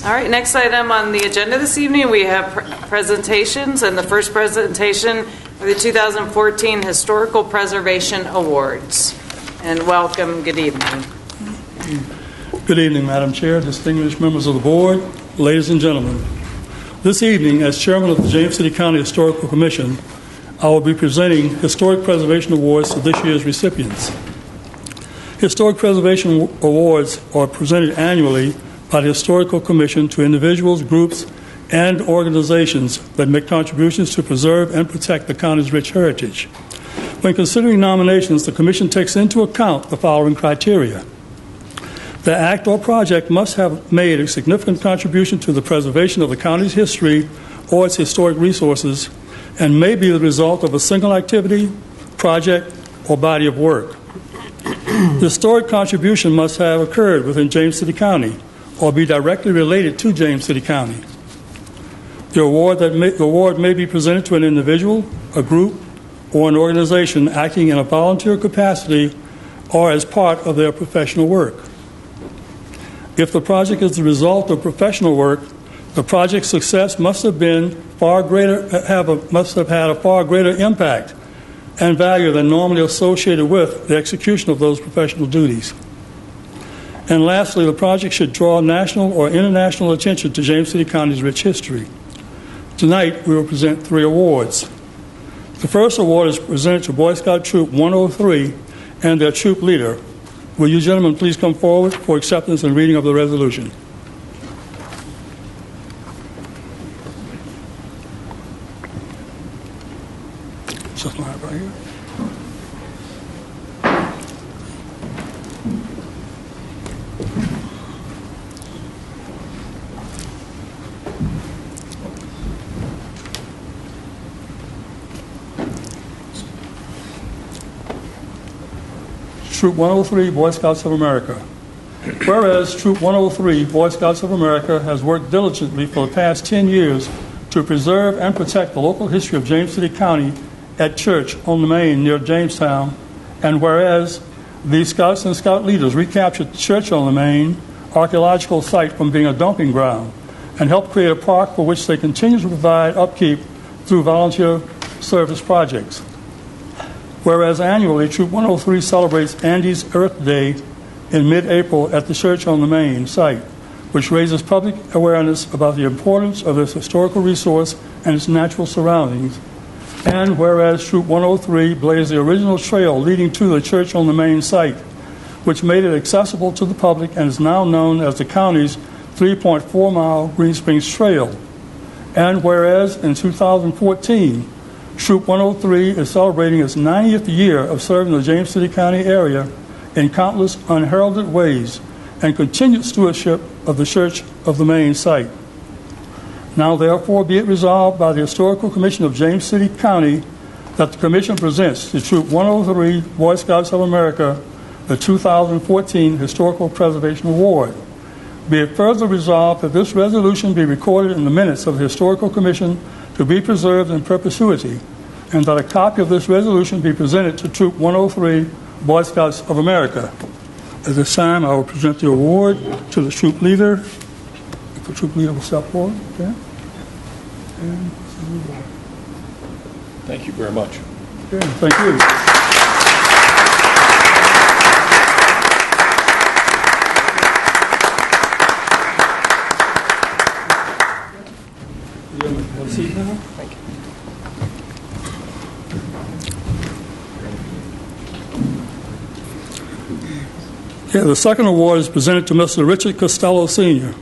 All right, next item on the agenda this evening, we have presentations, and the first presentation are the 2014 Historical Preservation Awards. And welcome, good evening. Good evening, Madam Chair, distinguished members of the board, ladies and gentlemen. This evening, as chairman of the James City County Historical Commission, I will be presenting Historic Preservation Awards to this year's recipients. Historic Preservation Awards are presented annually by the Historical Commission to individuals, groups, and organizations that make contributions to preserve and protect the county's rich heritage. When considering nominations, the Commission takes into account the following criteria. The act or project must have made a significant contribution to the preservation of the county's history or its historic resources and may be the result of a single activity, project, or body of work. The historic contribution must have occurred within James City County or be directly related to James City County. The award may be presented to an individual, a group, or an organization acting in a volunteer capacity or as part of their professional work. If the project is the result of professional work, the project's success must have had a far greater impact and value than normally associated with the execution of those professional duties. And lastly, the project should draw national or international attention to James City County's rich history. Tonight, we will present 3 awards. The first award is presented to Boy Scout Troop 103 and their troop leader. Will you gentlemen please come forward for acceptance and reading of the resolution? Just right here. Troop 103, Boy Scouts of America. Whereas Troop 103, Boy Scouts of America, has worked diligently for the past 10 years to preserve and protect the local history of James City County at Church on the Main near Jamestown, and whereas the Scouts and Scout leaders recaptured Church on the Main archaeological site from being a dumping ground and helped create a park for which they continue to provide upkeep through volunteer service projects. Whereas annually, Troop 103 celebrates Andy's Earth Day in mid-April at the Church on the Main site, which raises public awareness about the importance of this historical resource and its natural surroundings. And whereas Troop 103 blazed the original trail leading to the Church on the Main site, which made it accessible to the public and is now known as the county's 3.4-mile Green Springs Trail. And whereas in 2014, Troop 103 is celebrating its 90th year of serving the James City County area in countless unheralded ways and continued stewardship of the Church of the Main site. Now therefore be it resolved by the Historical Commission of James City County that the Commission presents to Troop 103 Boy Scouts of America the 2014 Historical Preservation Award. Be it further resolved that this resolution be recorded in the minutes of the Historical Commission to be preserved in perpetuity, and that a copy of this resolution be presented to Troop 103 Boy Scouts of America. At this time, I will present the award to the troop leader. If the troop leader will step forward, okay? And thank you very much. Okay, thank you. Have a seat now. Thank you. Okay, the second award is presented to Mr. Richard Costello, Sr.